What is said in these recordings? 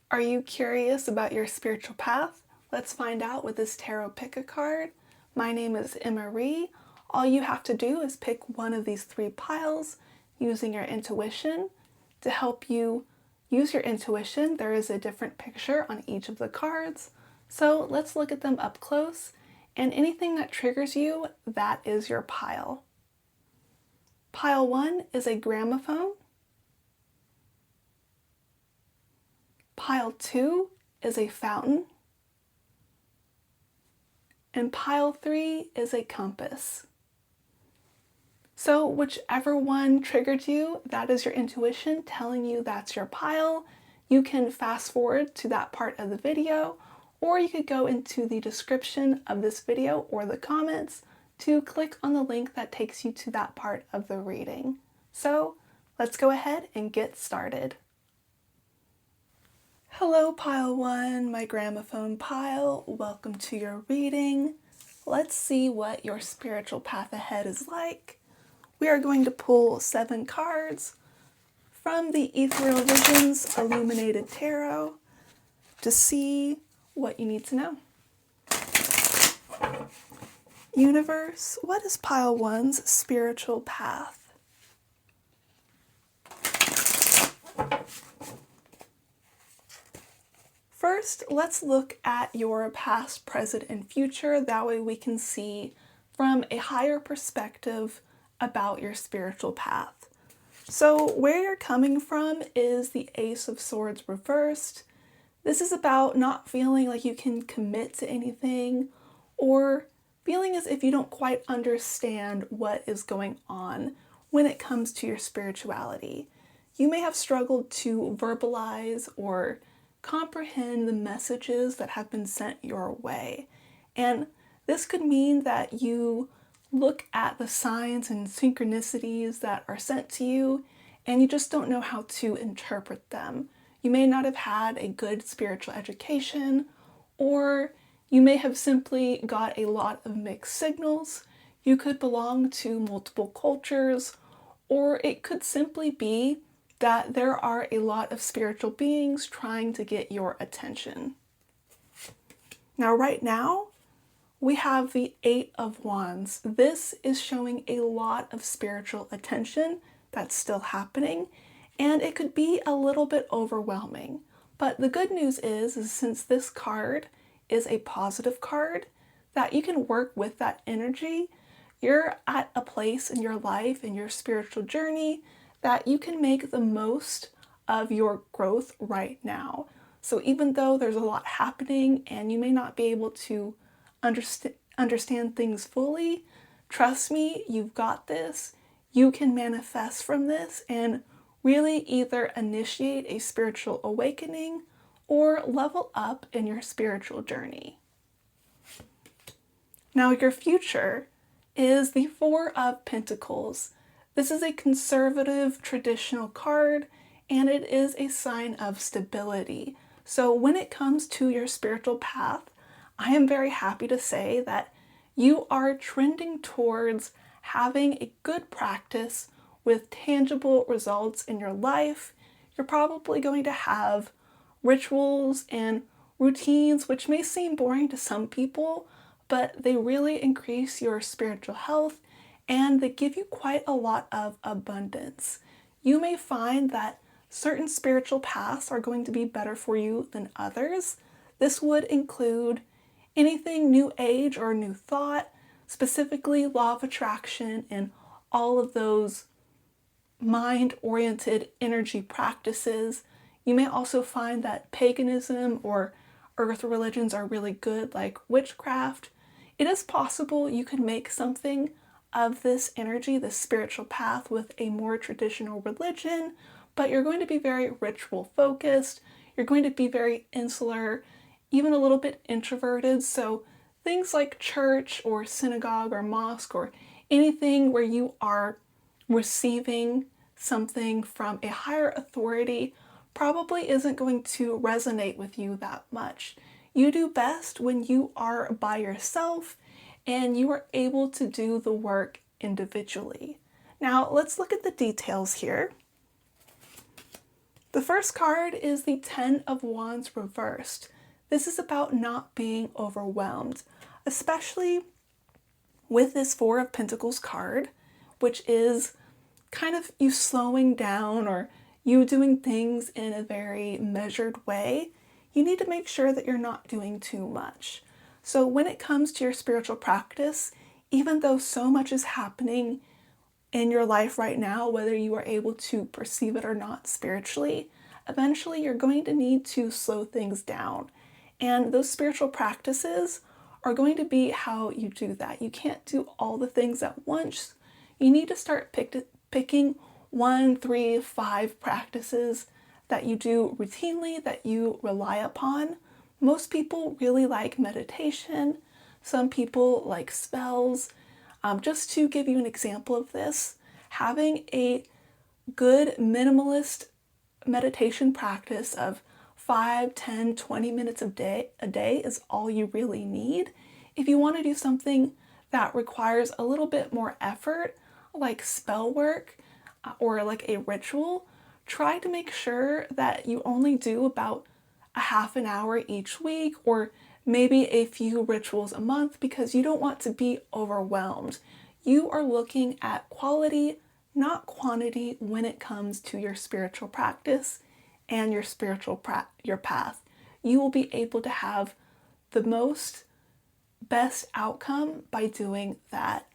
Are you curious about your spiritual path? Let's find out with this tarot pick a card. My name is Emma Ree. All you have to do is pick one of these three piles using your intuition. To help you use your intuition, there is a different picture on each of the cards. So let's look at them up close, and anything that triggers you, that is your pile. Pile 1 is a gramophone. Pile 2 is a fountain. And pile 3 is a compass. So whichever one triggered you, that is your intuition telling you that's your pile. You can fast forward to that part of the video, or you could go into the description of this video or the comments to click on the link that takes you to that part of the reading. So let's go ahead and get started. Hello pile 1, my gramophone pile. Welcome to your reading. Let's see what your spiritual path ahead is like. We are going to pull 7 cards from the Ethereal Visions Illuminated Tarot to see what you need to know. Universe, what is pile 1's spiritual path? First, let's look at your past, present, and future. That way we can see from a higher perspective about your spiritual path. So where you're coming from is the Ace of Swords reversed. This is about not feeling like you can commit to anything or feeling as if you don't quite understand what is going on when it comes to your spirituality. You may have struggled to verbalize or comprehend the messages that have been sent your way. And this could mean that you look at the signs and synchronicities that are sent to you and you just don't know how to interpret them. You may not have had a good spiritual education, or you may have simply got a lot of mixed signals. You could belong to multiple cultures, or it could simply be that there are a lot of spiritual beings trying to get your attention. Now, right now, we have the 8 of Wands. This is showing a lot of spiritual attention that's still happening, and it could be a little bit overwhelming. But the good news is since this card is a positive card, that you can work with that energy. You're at a place in your life, in your spiritual journey, that you can make the most of your growth right now. So even though there's a lot happening and you may not be able to understand things fully, trust me, you've got this. You can manifest from this and really either initiate a spiritual awakening or level up in your spiritual journey. Now your future is the 4 of Pentacles. This is a conservative, traditional card, and it is a sign of stability. So when it comes to your spiritual path, I am very happy to say that you are trending towards having a good practice with tangible results in your life. You're probably going to have rituals and routines which may seem boring to some people, but they really increase your spiritual health and they give you quite a lot of abundance. You may find that certain spiritual paths are going to be better for you than others. This would include anything new age or new thought, specifically law of attraction and all of those mind-oriented energy practices. You may also find that paganism or earth religions are really good, like witchcraft. It is possible you could make something of this energy, this spiritual path, with a more traditional religion, but you're going to be very ritual focused. You're going to be very insular, even a little bit introverted. So things like church or synagogue or mosque or anything where you are receiving something from a higher authority probably isn't going to resonate with you that much. You do best when you are by yourself and you are able to do the work individually. Now let's look at the details here. The first card is the Ten of Wands reversed. This is about not being overwhelmed, especially with this Four of Pentacles card, which is kind of you slowing down or you doing things in a very measured way. You need to make sure that you're not doing too much. So when it comes to your spiritual practice, even though so much is happening in your life right now, whether you are able to perceive it or not spiritually, eventually you're going to need to slow things down. And those spiritual practices are going to be how you do that. You can't do all the things at once. You need to start picking 1, 3, 5 practices that you do routinely, that you rely upon. Most people really like meditation. Some people like spells. Just to give you an example of this, having a good minimalist meditation practice of 5, 10, 20 minutes a day is all you really need. If you want to do something that requires a little bit more effort, like spell work or like a ritual, try to make sure that you only do about a half an hour each week, or maybe a few rituals a month, because you don't want to be overwhelmed. You are looking at quality, not quantity, when it comes to your spiritual practice and your your path. You will be able to have the best outcome by doing that.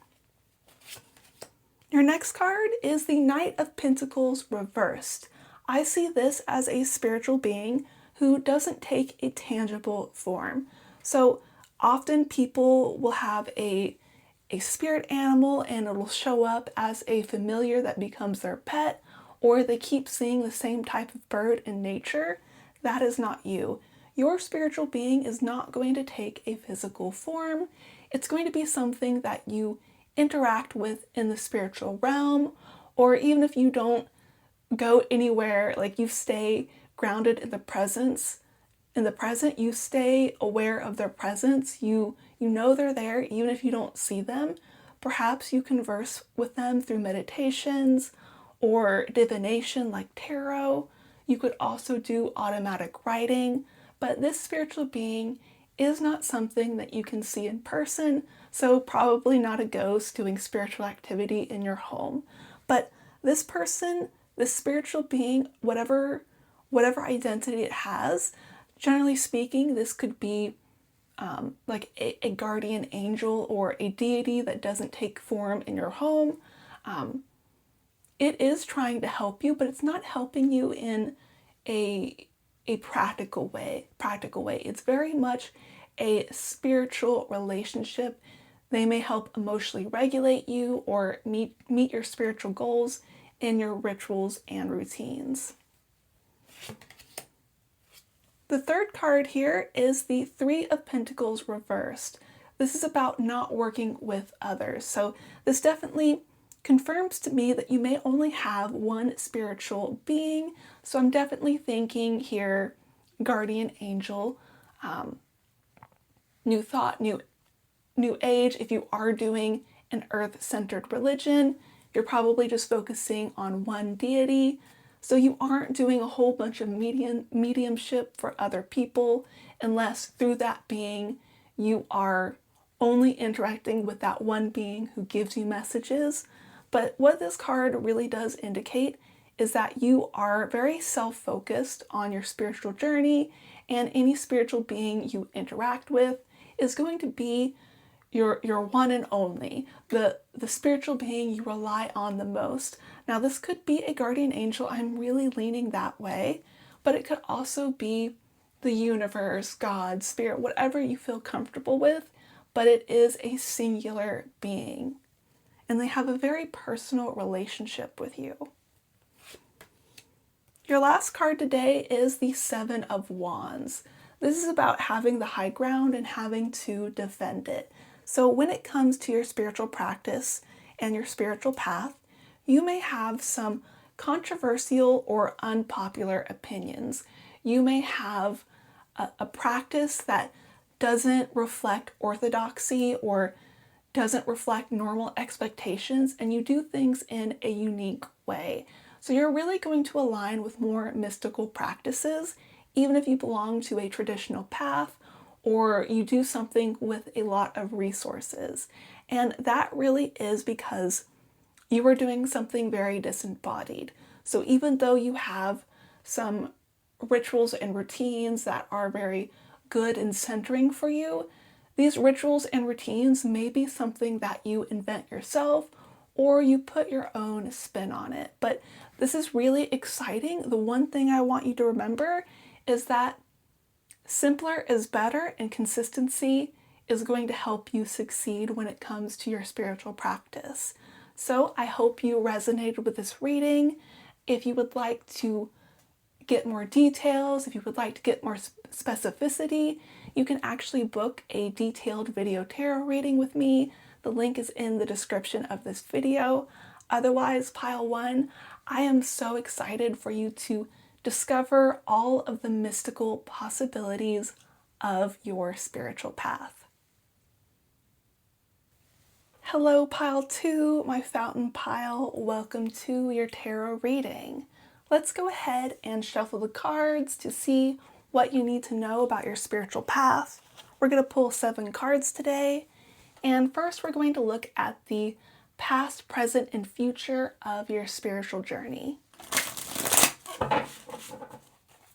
Your next card is the Knight of Pentacles reversed. I see this as a spiritual being who doesn't take a tangible form. So often people will have a spirit animal and it'll show up as a familiar that becomes their pet, or they keep seeing the same type of bird in nature. That is not you. Your spiritual being is not going to take a physical form. It's going to be something that you interact with in the spiritual realm, or even if you don't go anywhere, like you stay grounded in the present, you stay aware of their presence. You know they're there even if you don't see them. Perhaps you converse with them through meditations or divination like tarot. You could also do automatic writing, but this spiritual being is not something that you can see in person, so probably not a ghost doing spiritual activity in your home. But this person, this spiritual being, whatever identity it has, generally speaking, this could be like a guardian angel or a deity that doesn't take form in your home. It is trying to help you, but it's not helping you in a practical way. It's very much a spiritual relationship. They may help emotionally regulate you or meet your spiritual goals in your rituals and routines. The third card here is the Three of Pentacles reversed. This is about not working with others. So this definitely confirms to me that you may only have one spiritual being. So I'm definitely thinking here, guardian angel, new thought, new age. If you are doing an earth-centered religion, you're probably just focusing on one deity. So you aren't doing a whole bunch of mediumship for other people, unless through that being you are only interacting with that one being who gives you messages. But what this card really does indicate is that you are very self-focused on your spiritual journey, and any spiritual being you interact with is going to be your one and only, the spiritual being you rely on the most. Now this could be a guardian angel, I'm really leaning that way, but it could also be the universe, God, spirit, whatever you feel comfortable with, but it is a singular being. And they have a very personal relationship with you. Your last card today is the Seven of Wands. This is about having the high ground and having to defend it. So when it comes to your spiritual practice and your spiritual path, you may have some controversial or unpopular opinions. You may have a practice that doesn't reflect orthodoxy or doesn't reflect normal expectations, and you do things in a unique way. So you're really going to align with more mystical practices, even if you belong to a traditional path or you do something with a lot of resources. And that really is because you are doing something very disembodied. So even though you have some rituals and routines that are very good and centering for you, these rituals and routines may be something that you invent yourself or you put your own spin on it. But this is really exciting. The one thing I want you to remember is that simpler is better, and consistency is going to help you succeed when it comes to your spiritual practice. So I hope you resonated with this reading. If you would like to get more details, if you would like to get more specificity, you can actually book a detailed video tarot reading with me. The link is in the description of this video. Otherwise, Pile 1, I am so excited for you to discover all of the mystical possibilities of your spiritual path. Hello, Pile 2, my fountain pile. Welcome to your tarot reading. Let's go ahead and shuffle the cards to see what you need to know about your spiritual path. We're going to pull 7 cards today. And first, we're going to look at the past, present, and future of your spiritual journey.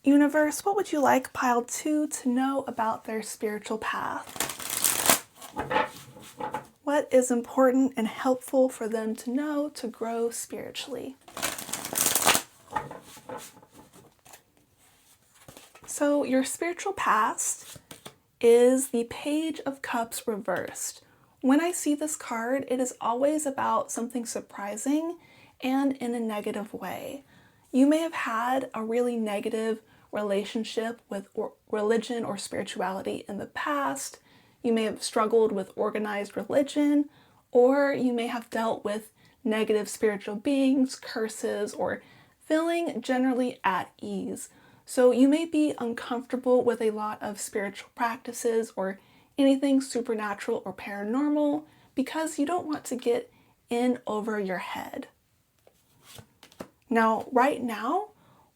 Universe, what would you like Pile 2 to know about their spiritual path? What is important and helpful for them to know to grow spiritually? So your spiritual past is the Page of Cups reversed. When I see this card, it is always about something surprising and in a negative way. You may have had a really negative relationship with religion or spirituality in the past. You may have struggled with organized religion, or you may have dealt with negative spiritual beings, curses, or feeling generally at ease. So you may be uncomfortable with a lot of spiritual practices or anything supernatural or paranormal because you don't want to get in over your head. Now, right now,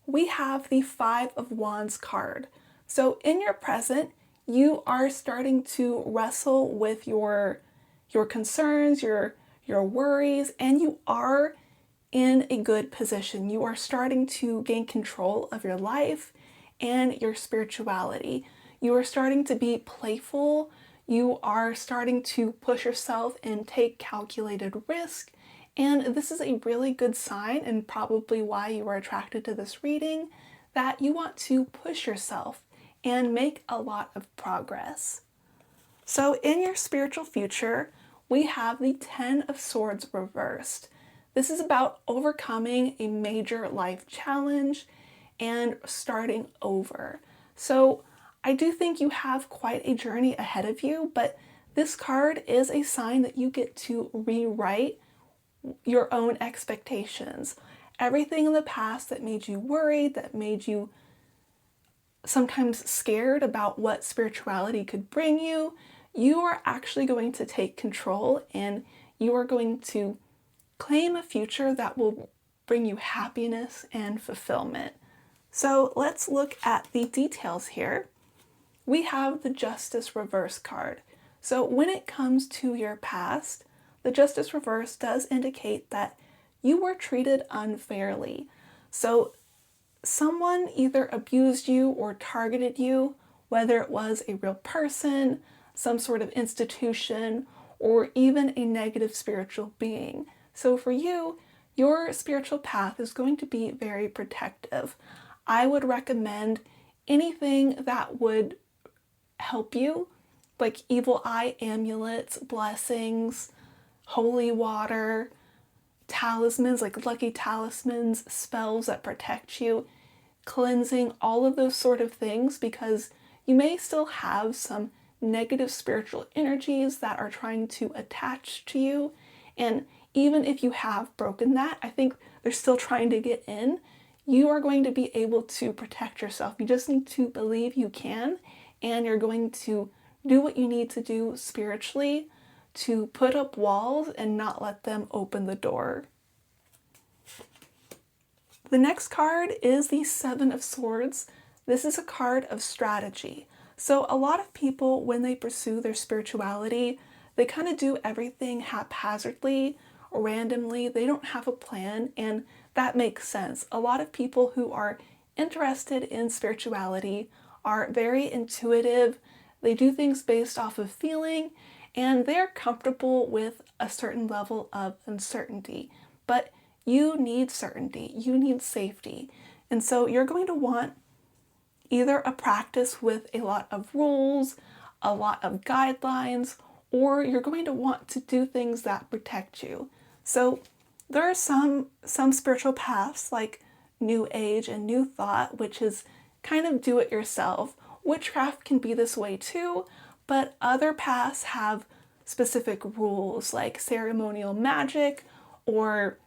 we have the 5 of Wands card. So in your present, you are starting to wrestle with your concerns, your worries, and you are in a good position. You are starting to gain control of your life and your spirituality. You are starting to be playful. You are starting to push yourself and take calculated risk. And this is a really good sign, and probably why you were attracted to this reading, that you want to push yourself and make a lot of progress. So in your spiritual future, we have the 10 of Swords reversed. This is about overcoming a major life challenge and starting over. So I do think you have quite a journey ahead of you, but this card is a sign that you get to rewrite your own expectations. Everything in the past that made you worried, that made you sometimes scared about what spirituality could bring you, you are actually going to take control and you are going to claim a future that will bring you happiness and fulfillment. So let's look at the details here. We have the Justice Reverse card. So when it comes to your past, the Justice Reverse does indicate that you were treated unfairly. So someone either abused you or targeted you, whether it was a real person, some sort of institution, or even a negative spiritual being. So for you, your spiritual path is going to be very protective. I would recommend anything that would help you, like evil eye amulets, blessings, holy water, talismans, like lucky talismans, spells that protect you, cleansing, all of those sort of things, because you may still have some negative spiritual energies that are trying to attach to you. And even if you have broken that, I think they're still trying to get in. You are going to be able to protect yourself. You just need to believe you can, and you're going to do what you need to do spiritually to put up walls and not let them open the door. The next card is the Seven of Swords. This is a card of strategy. So a lot of people, when they pursue their spirituality, they kind of do everything haphazardly or randomly. They don't have a plan, and that makes sense. A lot of people who are interested in spirituality are very intuitive. They do things based off of feeling, and they're comfortable with a certain level of uncertainty. But you need certainty, you need safety. And so you're going to want either a practice with a lot of rules, a lot of guidelines, or you're going to want to do things that protect you. So there are some spiritual paths like New Age and New Thought, which is kind of do it yourself. Witchcraft can be this way too, but other paths have specific rules like ceremonial magic or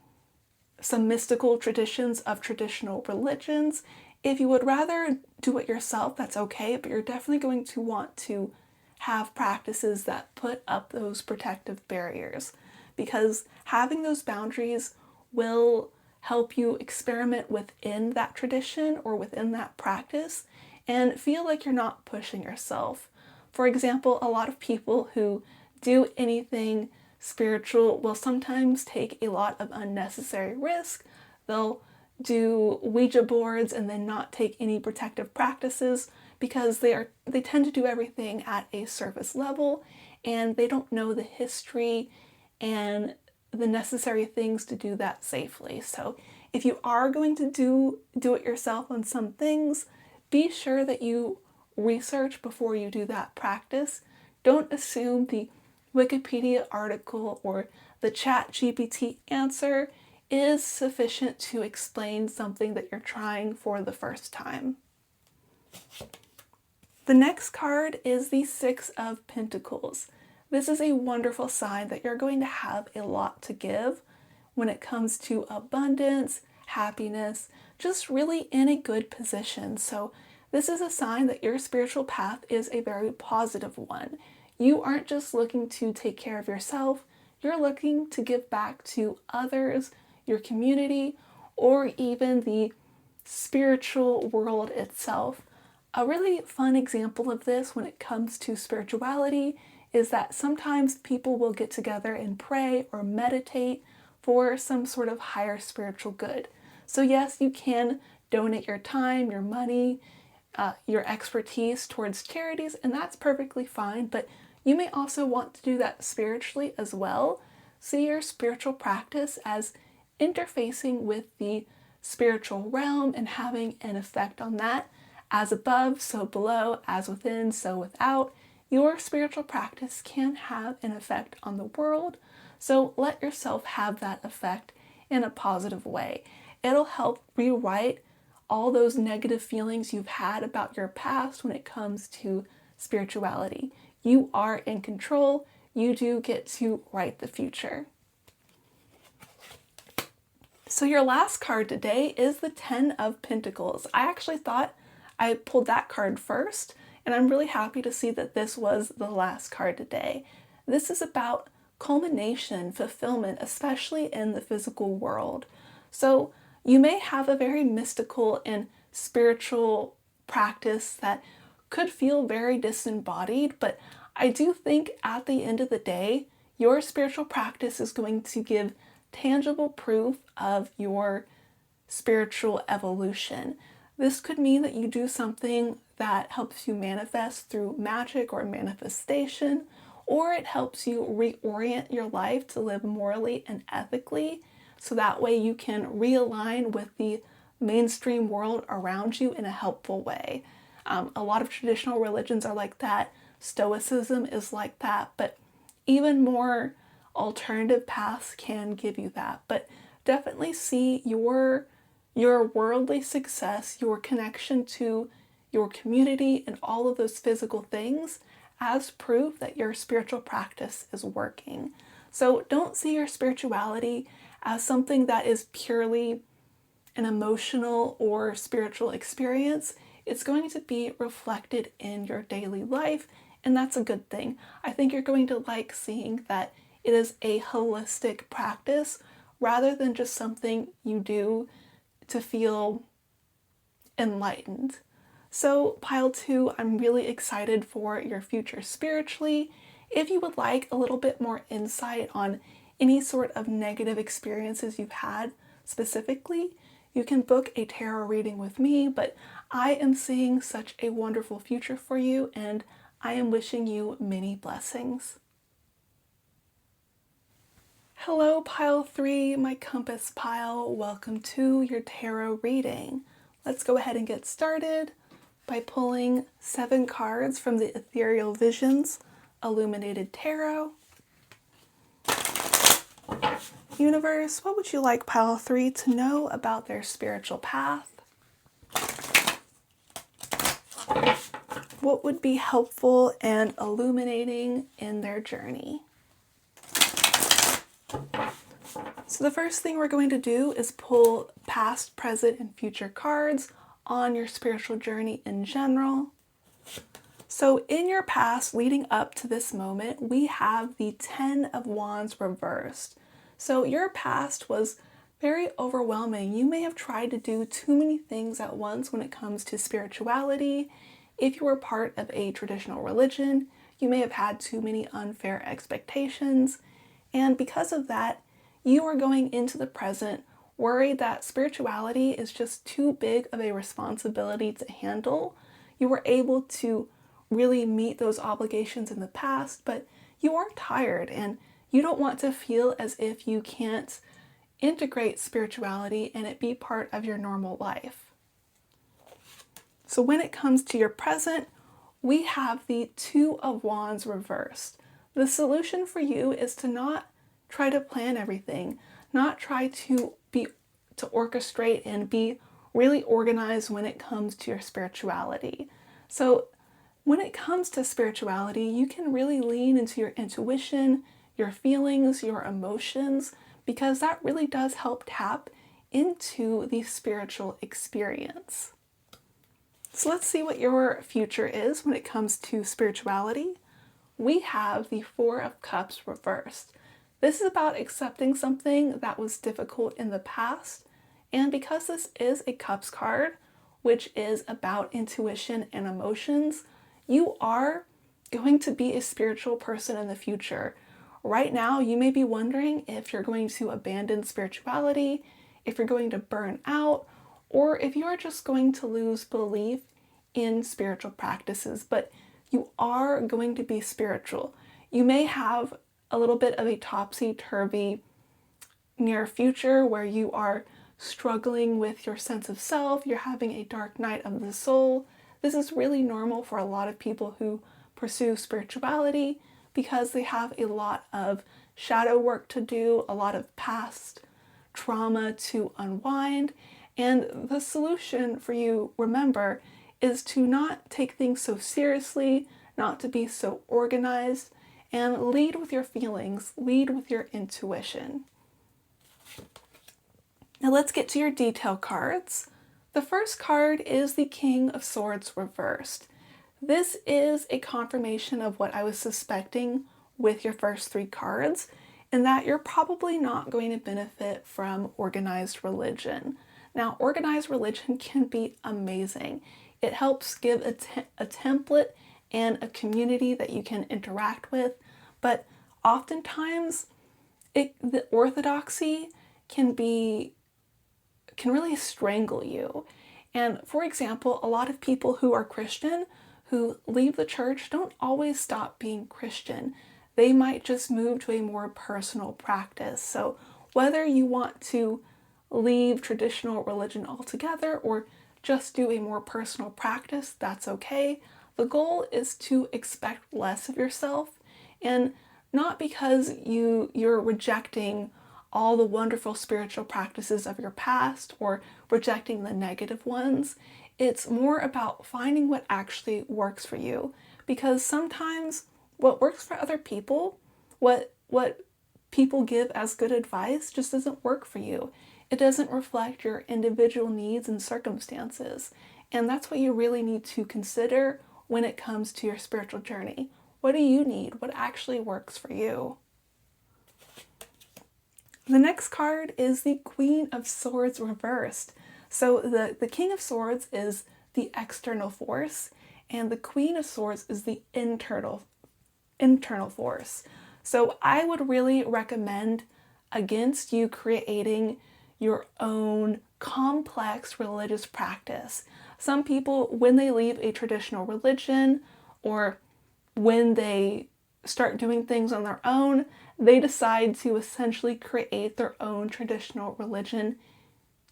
some mystical traditions of traditional religions. If you would rather do it yourself, that's okay, but you're definitely going to want to have practices that put up those protective barriers, because having those boundaries will help you experiment within that tradition or within that practice and feel like you're not pushing yourself. For example, a lot of people who do anything spiritual will sometimes take a lot of unnecessary risk. They'll do Ouija boards and then not take any protective practices because they tend to do everything at a surface level and they don't know the history and the necessary things to do that safely. So if you are going to do it yourself on some things, be sure that you research before you do that practice. Don't assume the Wikipedia article or the ChatGPT answer is sufficient to explain something that you're trying for the first time. The next card is the Six of Pentacles. This is a wonderful sign that you're going to have a lot to give when it comes to abundance, happiness, just really in a good position. So this is a sign that your spiritual path is a very positive one. You aren't just looking to take care of yourself, you're looking to give back to others, your community, or even the spiritual world itself. A really fun example of this when it comes to spirituality is that sometimes people will get together and pray or meditate for some sort of higher spiritual good. So yes, you can donate your time, your money, your expertise towards charities, and that's perfectly fine, but you may also want to do that spiritually as well. See your spiritual practice as interfacing with the spiritual realm and having an effect on that. As above, so below, as within, so without. Your spiritual practice can have an effect on the world, so let yourself have that effect in a positive way. It'll help rewrite all those negative feelings you've had about your past when it comes to spirituality. You are in control. You do get to write the future. So your last card today is the Ten of Pentacles. I actually thought I pulled that card first, and I'm really happy to see that this was the last card today. This is about culmination, fulfillment, especially in the physical world. So you may have a very mystical and spiritual practice that could feel very disembodied, but I do think at the end of the day, your spiritual practice is going to give tangible proof of your spiritual evolution. This could mean that you do something that helps you manifest through magic or manifestation, or it helps you reorient your life to live morally and ethically, so that way you can realign with the mainstream world around you in a helpful way. A lot of traditional religions are like that. Stoicism is like that, but even more alternative paths can give you that. But definitely see your worldly success, your connection to your community, and all of those physical things as proof that your spiritual practice is working. So don't see your spirituality as something that is purely an emotional or spiritual experience. It's going to be reflected in your daily life, and that's a good thing. I think you're going to like seeing that it is a holistic practice rather than just something you do to feel enlightened. So pile 2, I'm really excited for your future spiritually. If you would like a little bit more insight on any sort of negative experiences you've had specifically, you can book a tarot reading with me, but I am seeing such a wonderful future for you, and I am wishing you many blessings. Hello, pile 3, my compass pile. Welcome to your tarot reading. Let's go ahead and get started by pulling 7 cards from the Ethereal Visions Illuminated Tarot. Universe, what would you like pile 3 to know about their spiritual path? What would be helpful and illuminating in their journey? So the first thing we're going to do is pull past, present, and future cards on your spiritual journey in general. So in your past, leading up to this moment, we have the 10 of Wands reversed. So your past was very overwhelming. You may have tried to do too many things at once when it comes to spirituality. If you were part of a traditional religion, you may have had too many unfair expectations. And because of that, you are going into the present worried that spirituality is just too big of a responsibility to handle. You were able to really meet those obligations in the past, but you are tired and you don't want to feel as if you can't integrate spirituality and it be part of your normal life. So when it comes to your present, we have the 2 of Wands reversed. The solution for you is to not try to plan everything, not try to orchestrate and be really organized when it comes to your spirituality. So when it comes to spirituality, you can really lean into your intuition, your feelings, your emotions, because that really does help tap into the spiritual experience. So let's see what your future is when it comes to spirituality. We have the 4 of Cups reversed. This is about accepting something that was difficult in the past. And because this is a Cups card, which is about intuition and emotions, you are going to be a spiritual person in the future. Right now, you may be wondering if you're going to abandon spirituality, if you're going to burn out, or if you are just going to lose belief in spiritual practices, but you are going to be spiritual. You may have a little bit of a topsy-turvy near future where you are struggling with your sense of self, you're having a dark night of the soul. This is really normal for a lot of people who pursue spirituality because they have a lot of shadow work to do, a lot of past trauma to unwind. And the solution for you, remember, is to not take things so seriously, not to be so organized, and lead with your feelings, lead with your intuition. Now let's get to your detail cards. The first card is the King of Swords reversed. This is a confirmation of what I was suspecting with your first 3 cards, in that you're probably not going to benefit from organized religion. Now, organized religion can be amazing. It helps give a template and a community that you can interact with, but oftentimes the orthodoxy can really strangle you. And for example, a lot of people who are Christian who leave the church don't always stop being Christian. They might just move to a more personal practice. So whether you want to leave traditional religion altogether or just do a more personal practice, that's okay. The goal is to expect less of yourself, and not because you're rejecting all the wonderful spiritual practices of your past or rejecting the negative ones. It's more about finding what actually works for you, because sometimes what works for other people, what people give as good advice, just doesn't work for you. It doesn't reflect your individual needs and circumstances. And that's what you really need to consider when it comes to your spiritual journey. What do you need? What actually works for you? The next card is the Queen of Swords reversed. So the King of Swords is the external force, and the Queen of Swords is the internal force. So I would really recommend against you creating your own complex religious practice. Some people, when they leave a traditional religion or when they start doing things on their own, they decide to essentially create their own traditional religion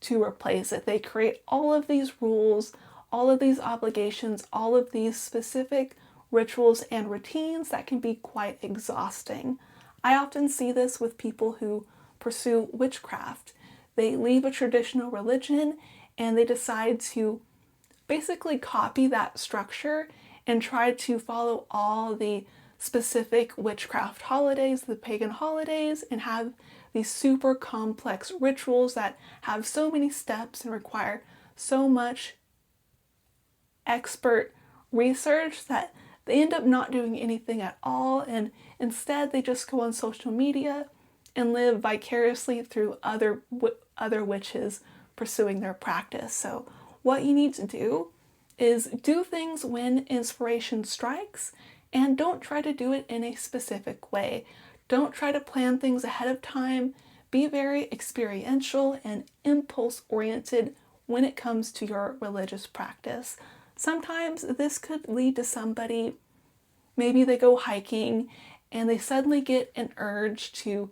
to replace it. They create all of these rules, all of these obligations, all of these specific rituals and routines that can be quite exhausting. I often see this with people who pursue witchcraft. They leave a traditional religion and they decide to basically copy that structure and try to follow all the specific witchcraft holidays, the pagan holidays, and have these super complex rituals that have so many steps and require so much expert research that they end up not doing anything at all, and instead they just go on social media and live vicariously through other witches pursuing their practice. So what you need to do is do things when inspiration strikes, and don't try to do it in a specific way. Don't try to plan things ahead of time. Be very experiential and impulse oriented when it comes to your religious practice. Sometimes this could lead to somebody, maybe they go hiking and they suddenly get an urge to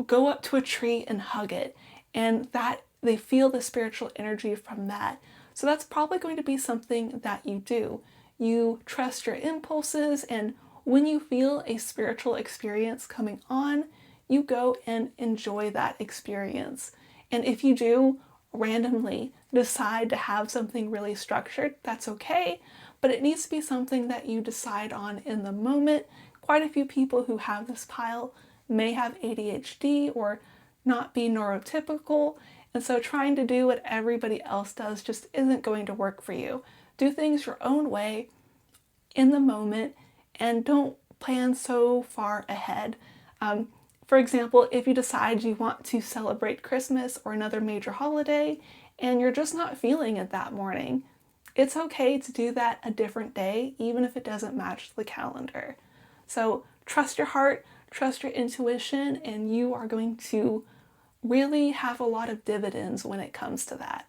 go up to a tree and hug it, and that they feel the spiritual energy from that. So that's probably going to be something that you do. You trust your impulses, and when you feel a spiritual experience coming on, you go and enjoy that experience. And if you do randomly decide to have something really structured, that's okay, but it needs to be something that you decide on in the moment. Quite a few people who have this pile may have ADHD or not be neurotypical, and so trying to do what everybody else does just isn't going to work for you. Do things your own way in the moment and don't plan so far ahead. For example, if you decide you want to celebrate Christmas or another major holiday and you're just not feeling it that morning, it's okay to do that a different day, even if it doesn't match the calendar. So trust your heart, trust your intuition, and you are going to really have a lot of dividends when it comes to that.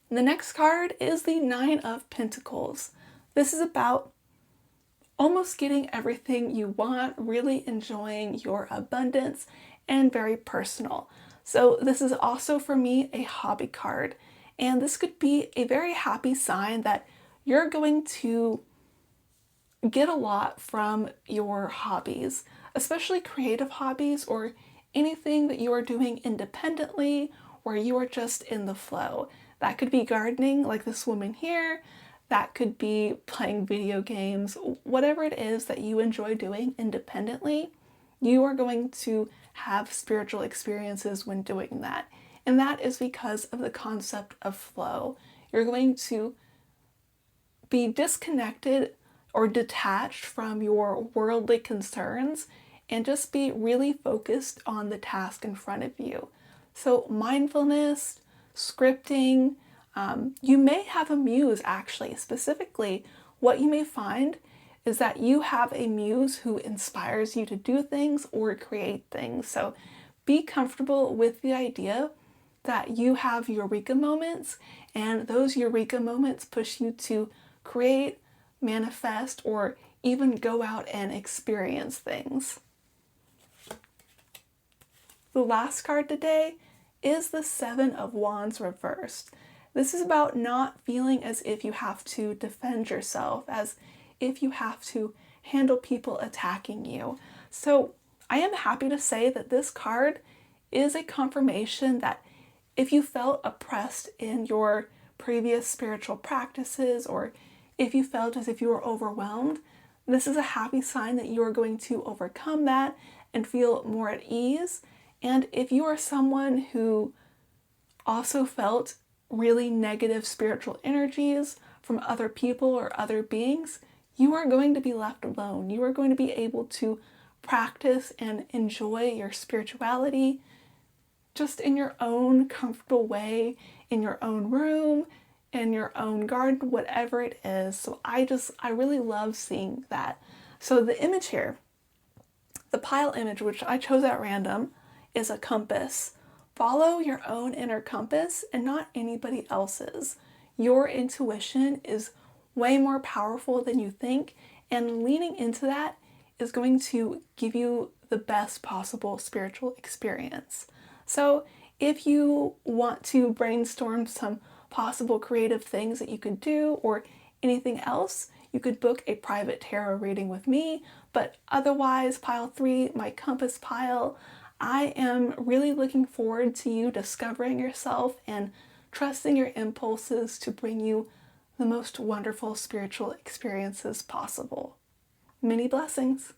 The next card is the Nine of Pentacles. This is about almost getting everything you want, really enjoying your abundance, and very personal. So this is also for me a hobby card, and this could be a very happy sign that you're going to get a lot from your hobbies, especially creative hobbies or anything that you are doing independently where you are just in the flow. That could be gardening like this woman here. That could be playing video games. Whatever it is that you enjoy doing independently, you are going to have spiritual experiences when doing that. And that is because of the concept of flow. You're going to be disconnected or detached from your worldly concerns and just be really focused on the task in front of you. So mindfulness, scripting, you may have a muse actually. Specifically, what you may find is that you have a muse who inspires you to do things or create things. So be comfortable with the idea that you have eureka moments, and those eureka moments push you to create, manifest, or even go out and experience things. The last card today is the Seven of Wands reversed. This is about not feeling as if you have to defend yourself, as if you have to handle people attacking you. So I am happy to say that this card is a confirmation that if you felt oppressed in your previous spiritual practices, or if you felt as if you were overwhelmed, this is a happy sign that you are going to overcome that and feel more at ease. And if you are someone who also felt really negative spiritual energies from other people or other beings, you are going to be left alone. You are going to be able to practice and enjoy your spirituality just in your own comfortable way, in your own room, in your own garden, whatever it is. So I really love seeing that. So the image here, the pile image, which I chose at random, is a compass. Follow your own inner compass and not anybody else's. Your intuition is way more powerful than you think, and leaning into that is going to give you the best possible spiritual experience. So if you want to brainstorm some possible creative things that you could do or anything else, you could book a private tarot reading with me. But otherwise, pile 3, my compass pile, I am really looking forward to you discovering yourself and trusting your impulses to bring you the most wonderful spiritual experiences possible. Many blessings.